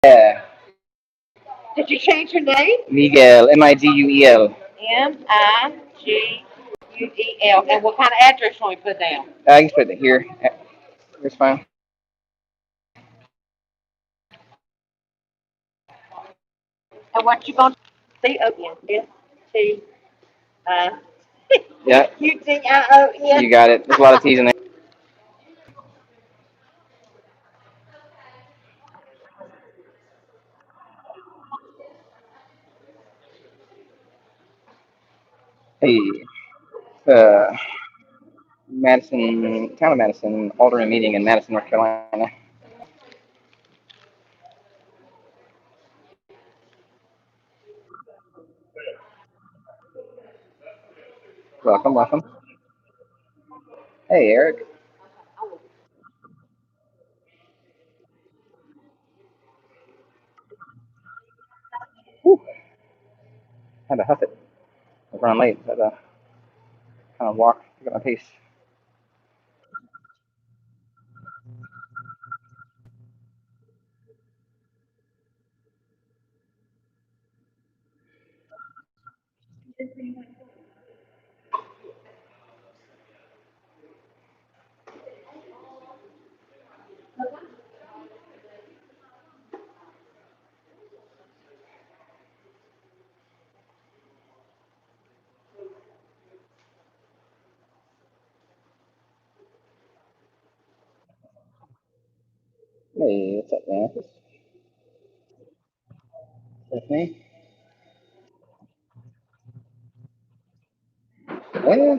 Yeah. Did you change your name? Miguel. Miguel. Miguel. And what kind of address you want me to put down? I can put it here. It's fine. And what you gonna C-O-N T Yeah. U-T-I-O-N. You got it. There's a lot of T's in there. Hey. Uh, Madison, town of Madison, Alderman meeting in Madison, North Carolina. Welcome, welcome. Hey, Eric. Whew. Had to huff it. I was running late. Had to kind of walk, pick up my pace. Hey, what's up, man? That's me. Yeah.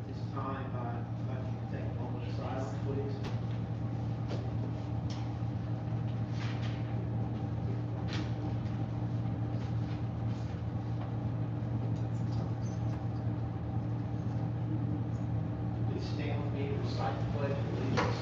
This time, I'd like you to take a moment of silence, please. Please stand with me and recite the Pledge of Allegiance.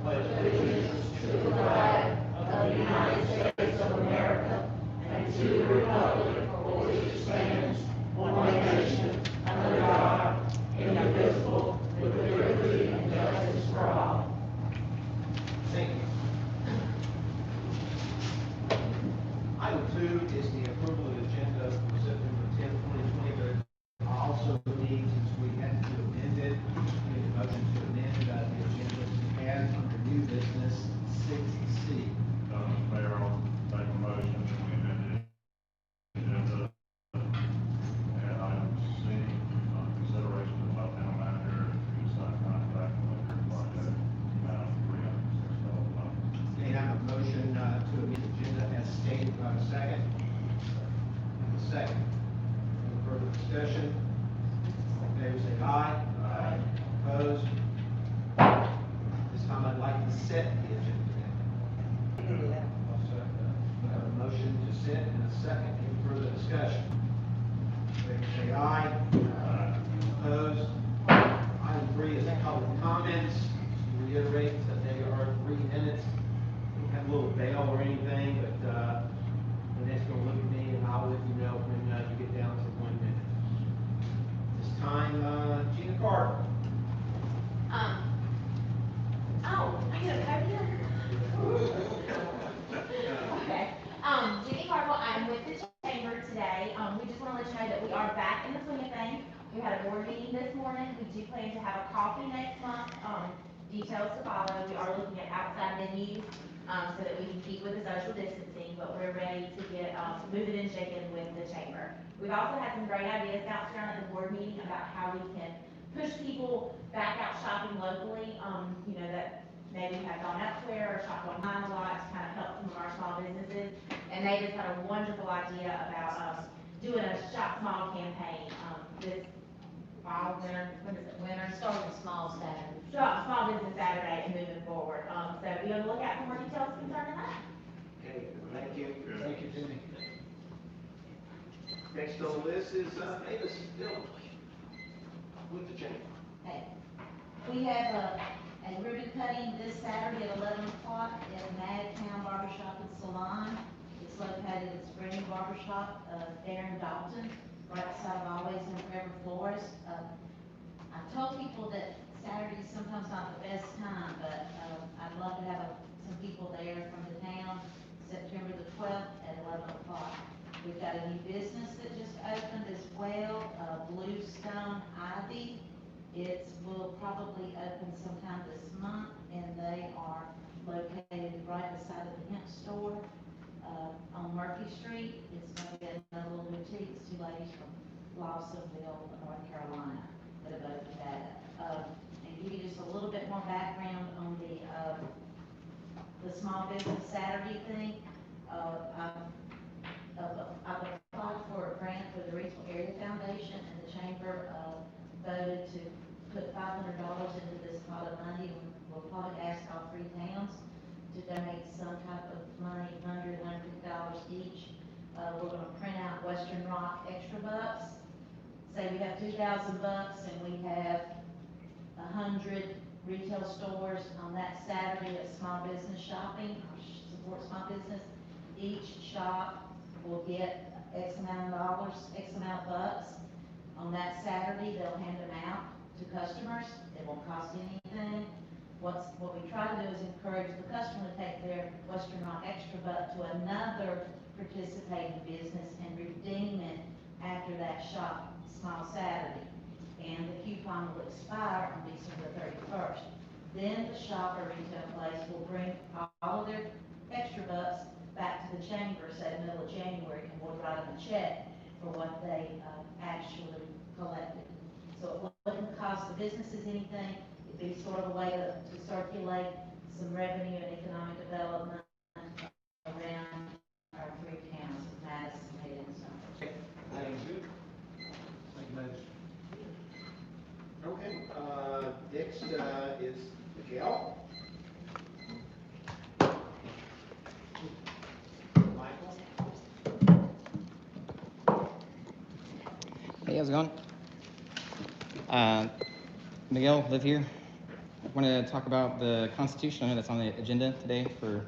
Pledge allegiance to the flag of the United States of America and to the republic for which it stands, one nation, under God, indivisible, with liberty and justice for all. Thank you. Item 2 is the approval of the agenda for September 10th, 2020. But I also need, since we had to amend it, need a motion to amend the agenda to add under new business 6C. Mr. Mayor, I'll make a motion to amend the agenda and item C, consideration of town manager to sign contract with liquor project amount of $306. May I have a motion to amend the agenda as stated? Do I have a second? A second. Any further discussion? All in favor, say aye. Aye. Opposed? This time I'd like to set the agenda. We have a motion to set and a second. Any further discussion? Favor say aye. Aye. Opposed? Item 3 is public comments. To reiterate that they are 3 minutes. We don't have a little bell or anything, but Lynette's going to look at me and I'll let you know when you get down to 1 minute. This time, Gina Carter. Um, I get a podium? Okay. Jenny Harville, I'm with the chamber today. We just want to let you know that we are back in the swing of things. We had a board meeting this morning. We do plan to have a coffee next month. Details to follow. We are looking at outside venues, so that we can keep with the social distancing, but we're ready to get, moving and shaking with the chamber. We've also had some great ideas bounced around at the board meeting about how we can push people back out shopping locally, that maybe have gone elsewhere or shopped online a lot to kind of help some of our small businesses. And they just had a wonderful idea about doing a shop small campaign this fall, winter, when is it, winter? Starting small Saturday. So small business Saturday and moving forward. So be on the lookout for more details concerning that. Okay, thank you. Thank you, Jenny. Next on the list is Mavis Dillon with the chamber. Okay. We have a ribbon cutting this Saturday at 11 o'clock at Madtown Barbershop and Salon. It's located at Spring Barbershop, there in Dalton, right beside of Always and Forever Florist. I told people that Saturday's sometimes not the best time, but, I'd love to have some people there from the town, September the 12th at 11 o'clock. We've got a new business that just opened as well, Bluestone Ivy. It will probably open sometime this month, and they are located right beside of the hemp store, on Murphy Street. It's going to be another little boutique. It's two ladies from Lawsonville, North Carolina, that have opened that. And give you just a little bit more background on the Small Business Saturday thing. I've applied for a grant for the Regional Area Foundation, and the chamber, voted to put $500 into this pot of money. We'll probably ask all three towns to donate some type of money, $100, $150 each. We're gonna print out Western Rock extra bucks. Say we have 2,000 bucks and we have 100 retail stores on that Saturday at small business shopping, support small business. Each shop will get X amount of dollars, X amount of bucks. On that Saturday, they'll hand them out to customers. It won't cost anything. What we try to do is encourage the customer to take their Western Rock extra buck to another participating business and redeem it after that shop small Saturday. And the coupon will expire on December 31st. Then the shop or retail place will bring all of their extra bucks back to the chamber, say middle of January, and we'll write them a check for what they actually collected. So it wouldn't cost the businesses anything. It'd be sort of a way to circulate some revenue and economic development around our three towns of Madison, Hayden, and Sumter. Item good. Thank you, Madison. Okay, next, is Miguel. Michael. Hey, how's it going? Miguel, live here. I want to talk about the Constitution. I know that's on the agenda today for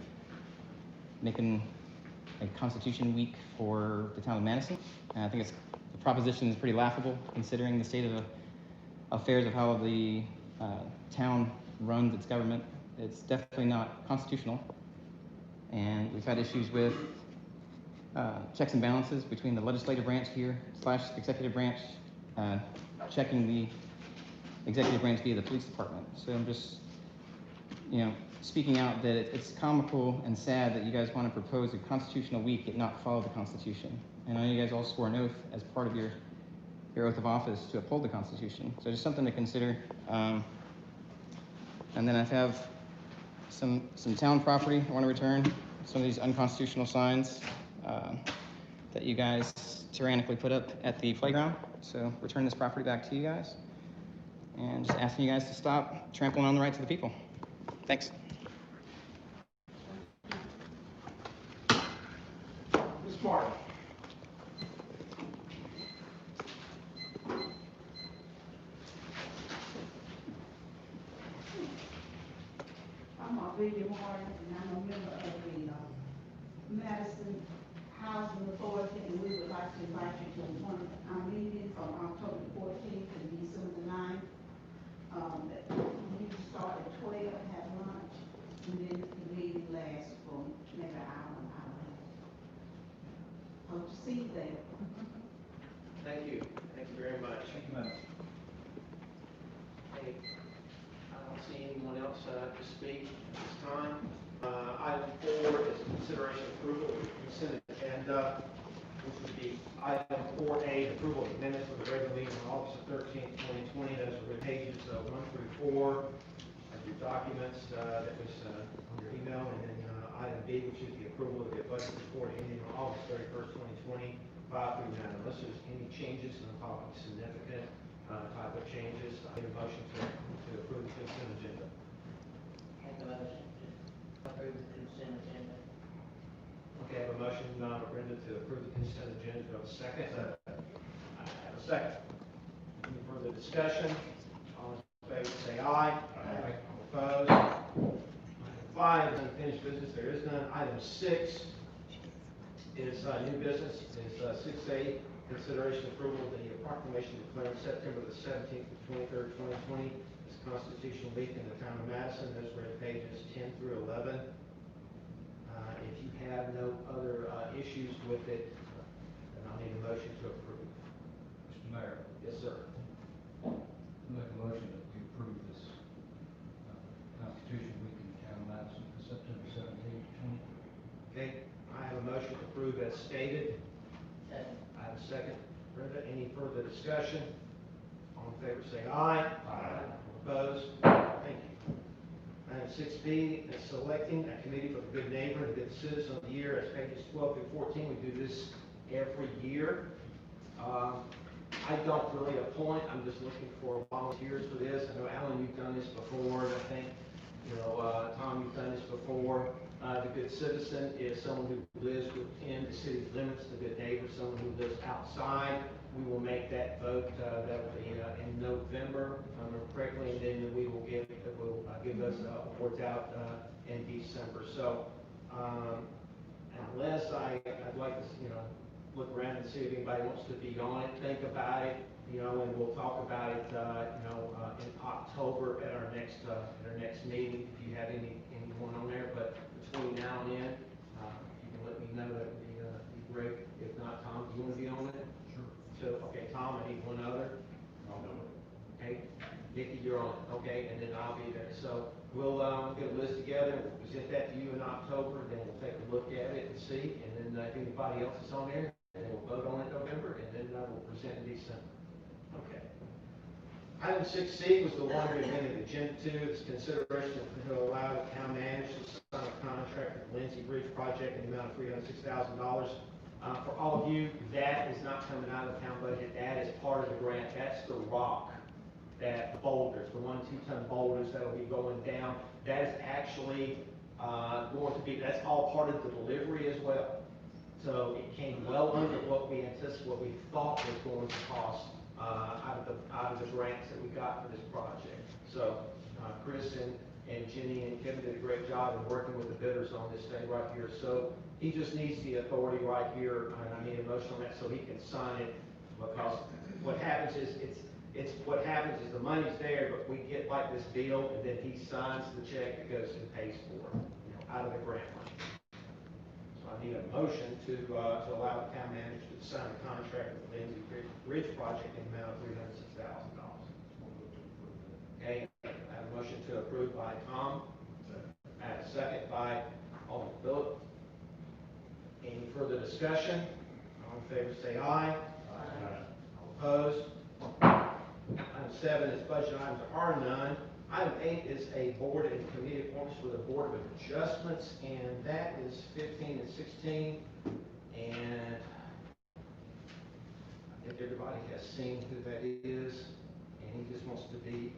making a Constitution Week for the town of Madison. And I think the proposition is pretty laughable considering the state of affairs of how the town runs its government. It's definitely not constitutional. And we've had issues with checks and balances between the legislative branch here / executive branch, checking the executive branch via the police department. So I'm just, speaking out that it's comical and sad that you guys want to propose a constitutional week yet not follow the Constitution. And I know you guys all swore an oath as part of your oath of office to uphold the Constitution. So just something to consider. And then I have some town property I want to return. Some of these unconstitutional signs that you guys tyrannically put up at the playground. So return this property back to you guys. And just asking you guys to stop trampling on the rights of the people. Thanks. Ms. Martin. I'm Arvada Martin, and I'm a member of the Madison Housing Authority, and we would like to invite you to one of our meetings on October 14th and December 9th. We start at 12, have lunch, and then the meeting lasts for maybe an hour, an hour and a half. Hope to see you there. Thank you. Thank you very much. Thank you, Madam. Hey, I don't see anyone else to speak at this time. Item 4 is consideration approval of the consent agenda, which would be item 4A, approval of minutes for the regular meeting on August 13th, 2020. Those are pages 1 through 4 of your documents that was on your email. And then item B, which is the approval of the budget report ending on August 31st, 2020, 5 through 9. Unless there's any changes, and I'm talking significant type of changes, I need a motion to approve the consent agenda. Make a motion to approve the consent agenda. Okay, I have a motion, Brenda, to approve the consent agenda. Do I have a second? I have a second. Any further discussion? All in favor say aye. Aye. All opposed? Item 5 is unfinished business. There is none. Item 6 is new business, is 6A, consideration approval of the proclamation declaring September the 17th to 23rd, 2020 as Constitutional Week in the town of Madison. Those were at pages 10 through 11. If you have no other issues with it, then I'll need a motion to approve. Mr. Mayor, Yes, sir. make a motion that we approve this Constitution Week in the town of Madison, September 17th, 2020. Okay, I have a motion to approve as stated. Second. I have a second. Brenda, any further discussion? All in favor say aye. Aye. Opposed? Thank you. Item 6B is selecting a committee for the good neighbor and good citizen of the year. As pages 12 through 14, we do this every year. I don't really appoint, I'm just looking for volunteers for this. I know, Alan, you've done this before, and I think, Tom, you've done this before. The good citizen is someone who lives within the city limits. The good neighbor is someone who lives outside. We will make that vote, that will be in November, if I remember correctly, and then we will give those awards out in December. So, unless I'd like to, look around and see if anybody wants to be on it, think about it, and we'll talk about it, in October at our next meeting, if you have anyone on there. But between now and then, you can let me know, that would be great. If not, Tom, do you want to be on it? Sure. So, okay, Tom, I need one other. I'll do it. Okay, Nikki, you're on it, okay, and then I'll be there. So we'll get a list together, we'll present that to you in October, then we'll take a look at it and see, and then if anybody else is on there, then we'll vote on it in November, and then we'll present in December. Okay. Item 6C was the one we amended the agenda to. It's consideration to allow the town manager to sign a contract with the Lindsay Bridge project in the amount of $306,000. For all of you, that is not coming out of the town budget. That is part of the grant. That's the rock, that boulders, the 1 2-ton boulders that will be going down. That is actually going to be, that's all part of the delivery as well. So it came well under what we anticipated, what we thought was going to cost out of the grants that we got for this project. So Chris and Jenny and Kevin did a great job in working with the bidders on this thing right here. So he just needs the authority right here, and I need a motion on that so he can sign it, because what happens is what happens is the money's there, but we get like this bill, and then he signs the check that goes and pays for it, out of the grant money. So I need a motion to allow the town manager to sign a contract with the Lindsay Bridge project in the amount of $306,000. Okay, I have a motion to approve by Tom. I have a second by Alderman Phillip. Any further discussion? All in favor say aye. Aye. All opposed? Item 7 is budget items. There are none. Item 8 is a board and committee appointments for the Board of Adjustments, and that is 15 and 16. And I think everybody has seen who that is, and he just wants to be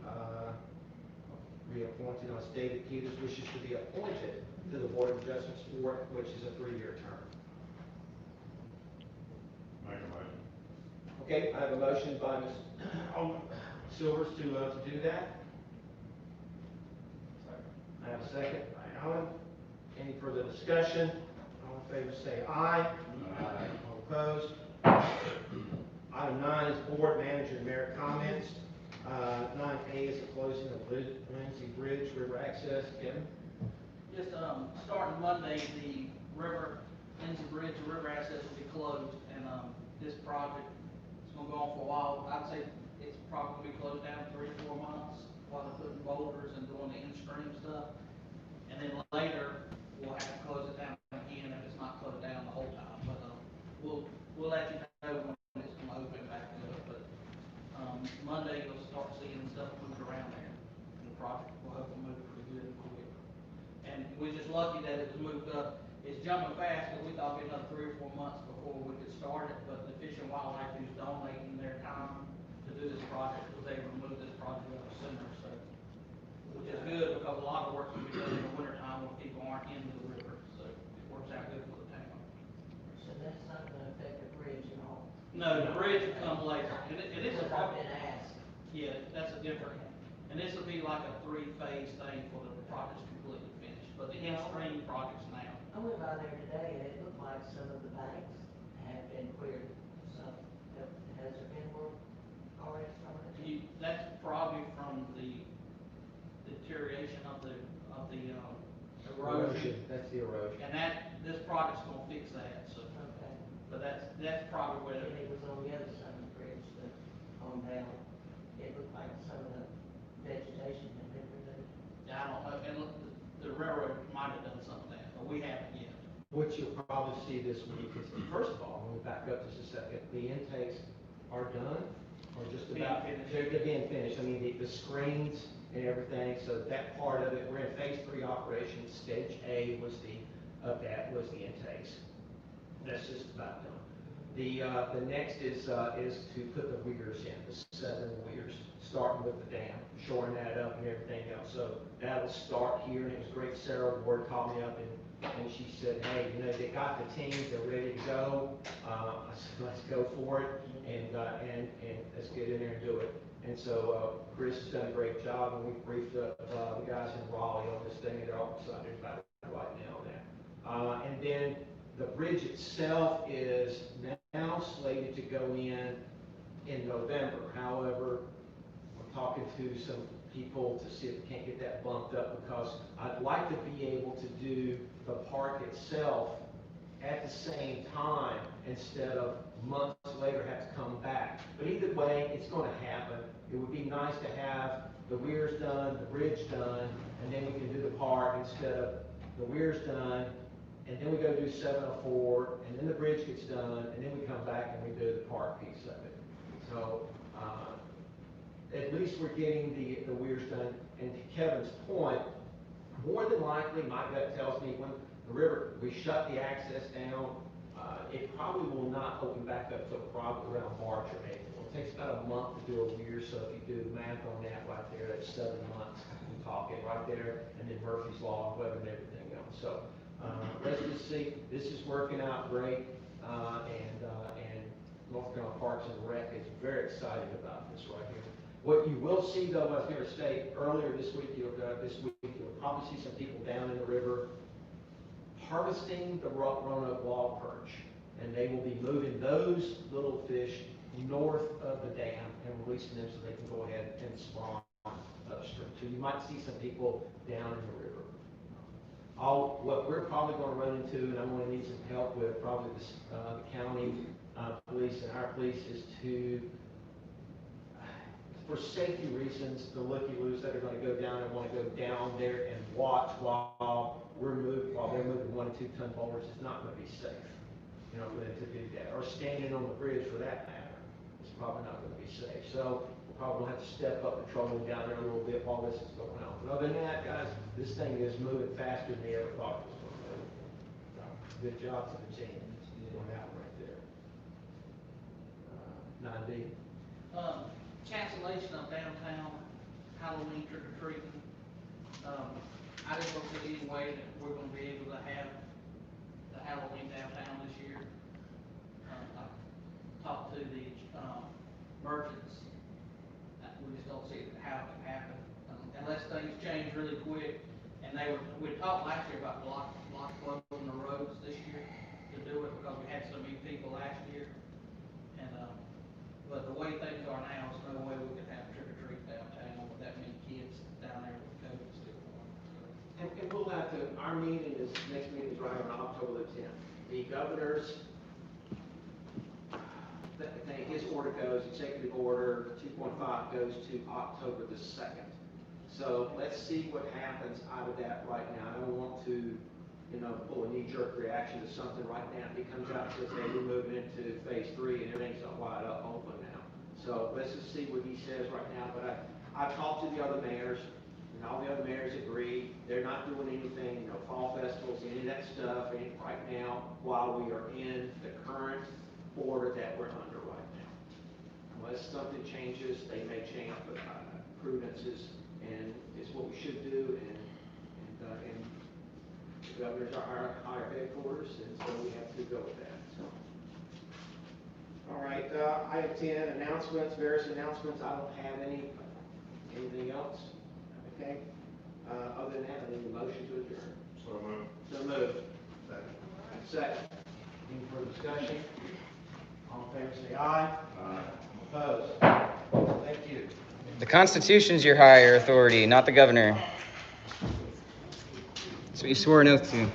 reappointed. It's David Peters wishes to be appointed to the Board of Adjustments Board, which is a 3-year term. Make a motion. Okay, I have a motion by Ms. Silvers to do that. I have a second by Alan. Any further discussion? All in favor say aye. Aye. All opposed? Item 9 is board manager and mayor comments. 9A is the closing of Lindsay Bridge river access. Kevin? Just, starting Monday, the Lindsay Bridge, the river access will be closed, and, this project is gonna go on for a while. I'd say it's probably gonna be closed down 3 or 4 months while they're putting boulders and doing the in-stream stuff. And then later, we'll have to close it down again if it's not closed down the whole time, but, we'll let you know when it's gonna open back up, but, Monday, you'll start seeing stuff moved around there, and the project will hopefully move pretty good and quick. And we're just lucky that it was moved up. It's jumping fast, but we thought it'd be another 3 or 4 months before we could start it, but the Fish and Wildlife is donating their time to do this project, because they removed this project up sooner, so. Which is good, because a lot of work can be done in the wintertime when people aren't in the river, so it works out good for the town. So that's not gonna affect the bridge at all? No, the bridge will come later, and it is a Because I've project. been asked. Yeah, that's a different, and this will be like a 3-phase thing for the project's completely finished, but the in-stream project's now. I went by there today and it looked like some of the banks had been cleared. So, has there been work already started? That's probably from the deterioration of the erosion. That's the erosion. And this project's gonna fix that, so, Okay. but that's probably where, And it was on the other side of the bridge, but on down, it looked like some of the vegetation had been removed. I don't know, and look, the railroad might have done something there, but we haven't yet. What you'll probably see this week is, first of all, when we back up just a second, the intakes are done, or just Being about, finished. they're being finished. I mean, the screens and everything, so that part of it, we're in phase 3 operation. Stage A was of that was the intakes. That's just about done. The next is to put the weirs in, the 7 weirs, starting with the dam, shoring that up and everything else. So that'll start here, and it was great. Sarah Ward called me up and she said, hey, they got the teams, they're ready to go. I said, let's go for it, and let's get in there and do it. And so Chris has done a great job, and we briefed up the guys in Raleigh on this thing, and they're all excited about it right now on that. And then the bridge itself is now slated to go in November. However, I'm talking to some people to see if we can't get that bumped up, because I'd like to be able to do the park itself at the same time instead of months later have to come back. But either way, it's going to happen. It would be nice to have the weirs done, the bridge done, and then we can do the park instead of the weirs done, and then we go do 704, and then the bridge gets done, and then we come back and we do the park piece of it. So at least we're getting the weirs done. And to Kevin's point, more than likely, my gut tells me when the river, we shut the access down, it probably will not open back up till probably around March or April. It takes about a month to do a weir, so if you do the math on that right there, that's 7 months we're talking right there, and then Murphy's Law and weather and everything else. So let's just see. This is working out great, and North Carolina Parks and Rec is very excited about this right here. What you will see, though, I was going to say earlier this week, you'll probably see some people down in the river harvesting the Roanoke log perch, and they will be moving those little fish north of the dam and releasing them so they can go ahead and spawn upstream. So you might see some people down in the river. What we're probably going to run into, and I'm going to need some help with, probably the county police and our police, is to, for safety reasons, the looky-loos that are going to go down and want to go down there and watch while they're moving 1 and 2 ton boulders is not going to be safe, for them to do that. Or standing on the bridge, for that matter, it's probably not going to be safe. So we'll probably have to step up patrolling down there a little bit while this is going on. But other than that, guys, this thing is moving faster than they ever thought it was going to move. Good job to the team on that one right there. 9D. Cancellation of downtown Halloween trick-or-treating. I just don't see any way that we're gonna be able to have the Halloween downtown this year. I talked to the merchants, we just don't see how it can happen, unless things change really quick. And we talked last year about block closing the roads this year to do it, because we had so many people last year. And but the way things are now, there's no way we could have trick-or-treat downtown with that many kids down there with COVID still going. And we'll have to, our meeting next meeting is right on October the 10th. The governor's, his order goes, executive order 2.5 goes to October the 2nd. So let's see what happens out of that right now. I don't want to, pull a knee-jerk reaction to something right now. It comes out and says, hey, we're moving into phase 3 and everything's wide up open now. So let's just see what he says right now. But I've talked to the other mayors, and all the other mayors agree. They're not doing anything, fall festivals, any of that stuff right now while we are in the current order that we're under right now. Unless something changes, they may change, but prudence is what we should do, and the governors are our headquarters, and so we have to go with that. So. All right, item 10, announcements, various announcements. I don't have anything else. Okay. Other than that, I need a motion to adjourn. So moved. So moved. Second. Any further discussion? All in favor, say aye. Opposed? Thank you. The Constitution's your higher authority, not the governor. That's what you swore an oath to.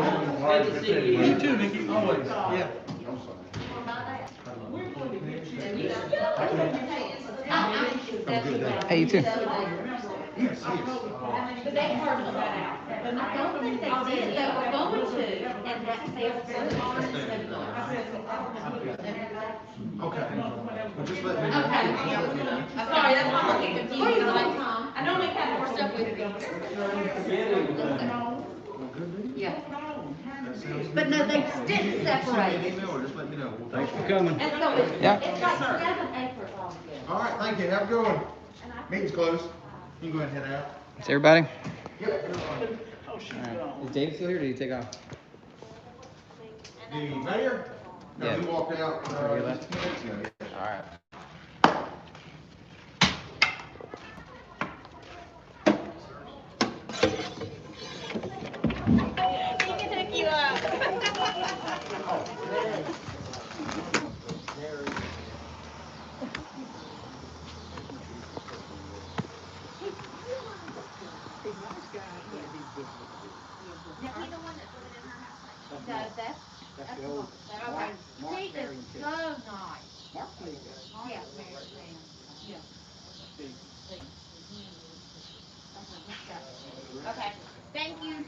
You too, Nikki, always. Yeah. Hey, you too. But they hardly got out. I don't think they did, they were going to, and that failed so hard. Okay. Well, just let me know. Okay. Sorry, that's why I'm getting confused, I'm like, Tom, I normally have more stuff with me. Yeah. But no, they didn't separate. Email or just let me know. Thanks for coming. And so it's, Yeah. it's like 7 acres altogether. All right, thank you. Have a good one. Meeting's closed. You can go ahead and head out. Is everybody? Alright. Is Dave still here or did he take off? The mayor? No, Yeah. he walked out, He left? just 2 minutes ago. Alright. That's the old. Okay. She is so nice. Yeah. Yeah. Okay, thank you.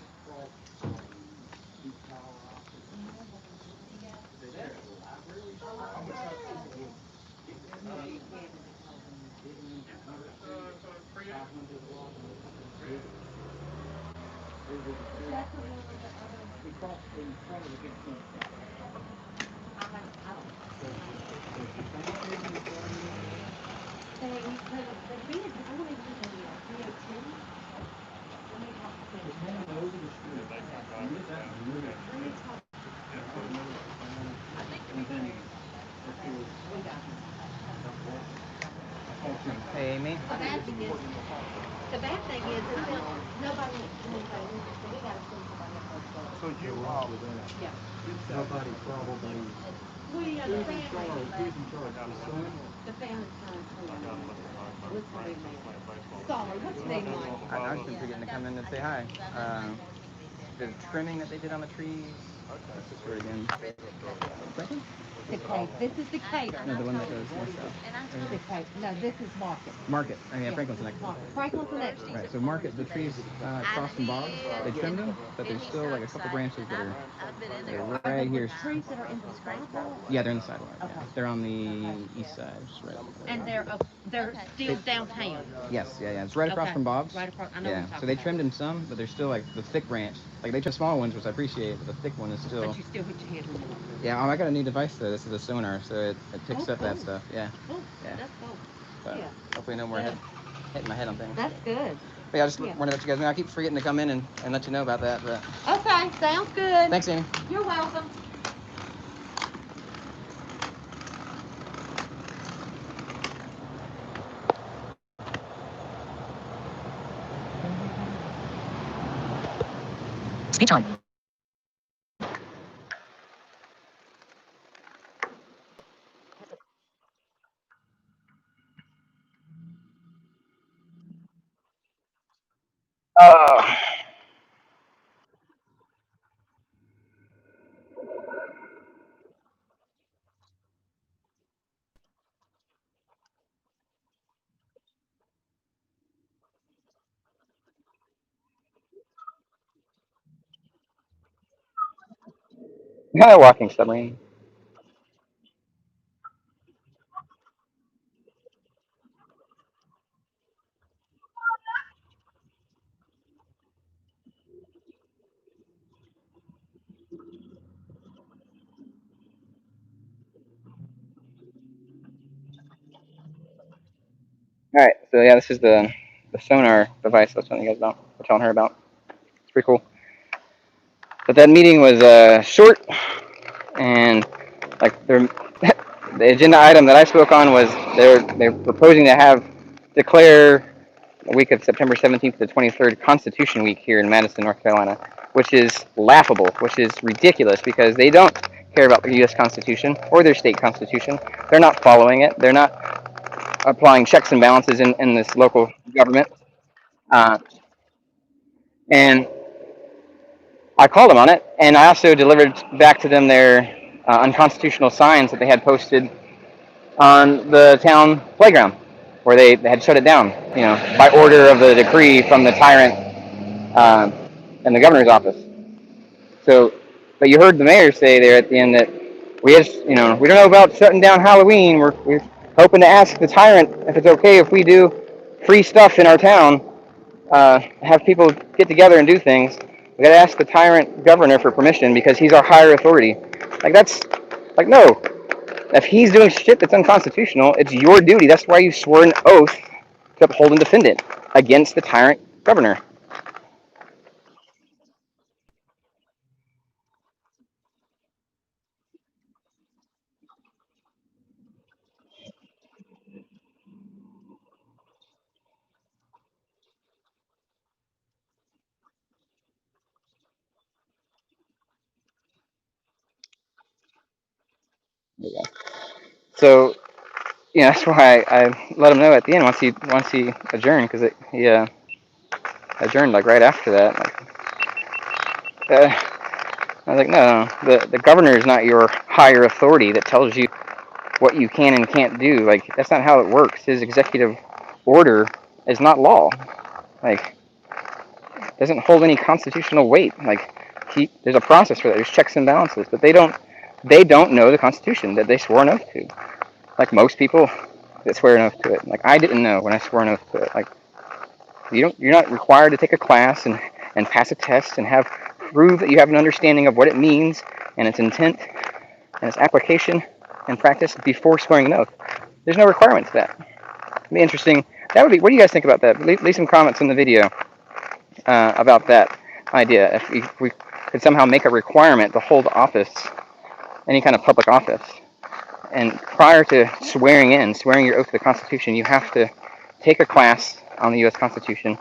Hey, Amy. The bad thing is that nobody, we gotta send somebody up there. So you, Yeah. Nobody probably, We, the who's in family, charge, who's in charge, the son? the family's trying to, what's her name? Sorry, what's her name like? I was been forgetting to come in and say hi. The trimming that they did on the trees. What's this word again? Franklin? This is Decatur. No, the one that goes north south. Decatur. No, this is Market. Market. Oh, yeah, Franklin's the next one. Franklin's the next one. Right, so Market, the trees across from Boggs, they trimmed them, but there's still like a couple branches that are right here. Trees that are in the sidewalk? Yeah, they're in the sidewalk. Yeah. Okay. They're on the east side, just right. And they're still downtown. Yes, yeah. It's right across Okay. from Bob's. Right across, I know what Yeah, you're so talking they about. trimmed them some, but there's still like the thick branch. Like they trimmed small ones, which I appreciate, but the thick one is still. But you still hit your head with it. Yeah, I got a new device though. This is a sonar, so it picks up that Cool. stuff. Yeah. Cool. Yeah. That's cool. But Yeah. hopefully no more hitting my head on things. That's good. But yeah, I just Yeah. wanted to let you guys know. I keep forgetting to come in and let you know about that. But Okay, sounds good. thanks, Amy. You're welcome. Speech on. Oh. Kind of walking submarine. All right, so yeah, this is the sonar device I was telling you guys about, or telling her about. It's pretty cool. But that meeting was short, and like the agenda item that I spoke on was they're proposing to have declare the week of September 17th to the 23rd Constitution Week here in Madison, North Carolina, which is laughable, which is ridiculous because they don't care about the U.S. Constitution or their state constitution. They're not following it. They're not applying checks and balances in this local government. Uh, and I called them on it, and I also delivered back to them their unconstitutional signs that they had posted on the town playground, where they had shut it down, by order of the decree from the tyrant and the governor's office. So, but you heard the mayor say there at the end that we don't know about shutting down Halloween. We're hoping to ask the tyrant if it's okay if we do free stuff in our town, have people get together and do things. We got to ask the tyrant governor for permission because he's our higher authority. No. If he's doing shit that's unconstitutional, it's your duty. That's why you swore an oath to uphold and defend it against the tyrant governor. Yeah. So, that's why I let him know at the end once he adjourned, because he adjourned like right after that. I was like, no, the governor is not your higher authority that tells you what you can and can't do. Like, that's not how it works. His executive order is not law. Like, it doesn't hold any constitutional weight. Like, there's a process for that. There's checks and balances, but they don't know the Constitution that they swore an oath to. Like most people that swear an oath to it. Like, I didn't know when I swore an oath to it. Like, you're not required to take a class and and pass a test and prove that you have an understanding of what it means and its intent and its application and practice before swearing an oath. There's no requirement to that. It'd be interesting. That would be. What do you guys think about that? Leave some comments in the video about that idea. If we could somehow make a requirement to hold office, any kind of public office, and prior to swearing your oath to the Constitution, you have to take a class on the U.S. Constitution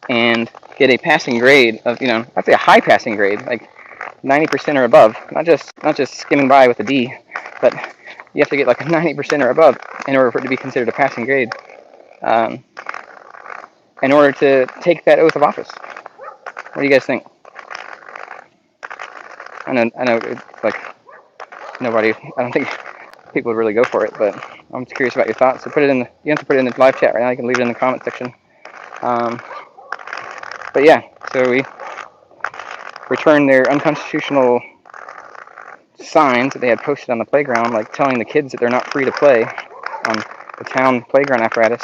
and get a passing grade of, I'd say a high passing grade, like 90% or above. Not just skimming by with a D, but you have to get like a 90% or above in order for it to be considered a passing grade. In order to take that oath of office. What do you guys think? I know, it's like nobody. I don't think people would really go for it, but I'm just curious about your thoughts. So you don't have to put it in the live chat right now. You can leave it in the comment section. But yeah, so we returned their unconstitutional signs that they had posted on the playground, like telling the kids that they're not free to play on the town playground apparatus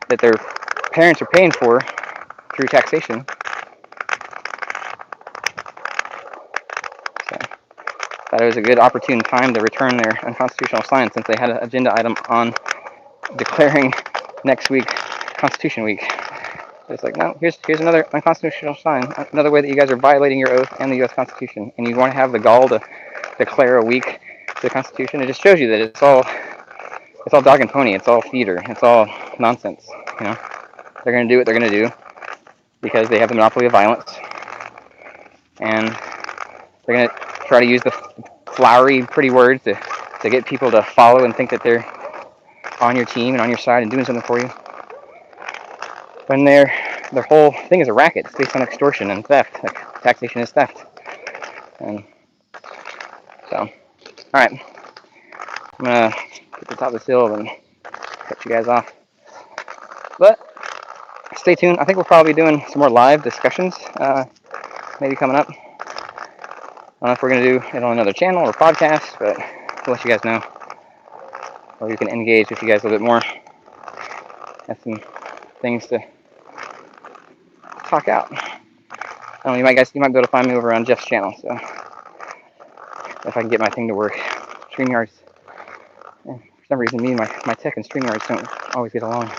that their parents are paying for through taxation. So thought it was a good opportune time to return their unconstitutional signs, since they had an agenda item on declaring next week Constitution Week. It's like, no, here's another unconstitutional sign, another way that you guys are violating your oath and the U.S. Constitution, and you want to have the gall to declare a week to the Constitution. It just shows you that it's all dog and pony. It's all theater. It's all nonsense. They're going to do what they're going to do because they have the monopoly of violence, and they're going to try to use the flowery, pretty words to get people to follow and think that they're on your team and on your side and doing something for you. When their whole thing is a racket. It's based on extortion and theft. Like, taxation is theft. And so, all right, I'm gonna get to the top of this hill and cut you guys off. But stay tuned. I think we'll probably be doing some more live discussions, maybe coming up. I don't know if we're gonna do it on another channel or podcast, but we'll let you guys know, or we can engage with you guys a little bit more. Have some things to talk out. I don't know, you might be able to find me over on Jeff's channel, so if I can get my thing to work. StreamYards, for some reason, me and my tech and StreamYards don't always get along.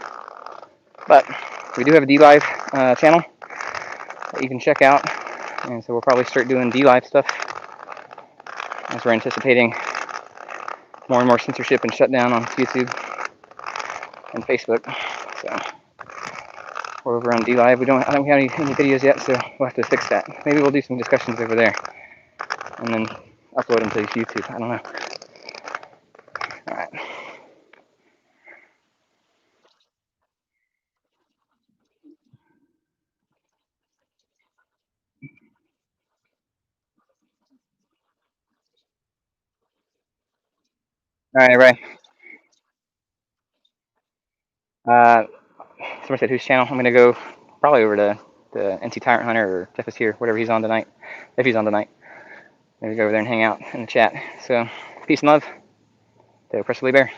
But we do have a DLive channel that you can check out, and so we'll probably start doing DLive stuff as we're anticipating more and more censorship and shutdown on YouTube and Facebook. So we're over on DLive. I don't have any videos yet, so we'll have to fix that. Maybe we'll do some discussions over there and then upload them to YouTube. I don't know. All right. All right, everybody. Somebody said whose channel? I'm gonna go probably over to the NC Tyrant Hunter, or Jeff is here, whatever he's on tonight. If he's on tonight, maybe go over there and hang out in the chat. So peace and love. The Oppressor Lee Bear.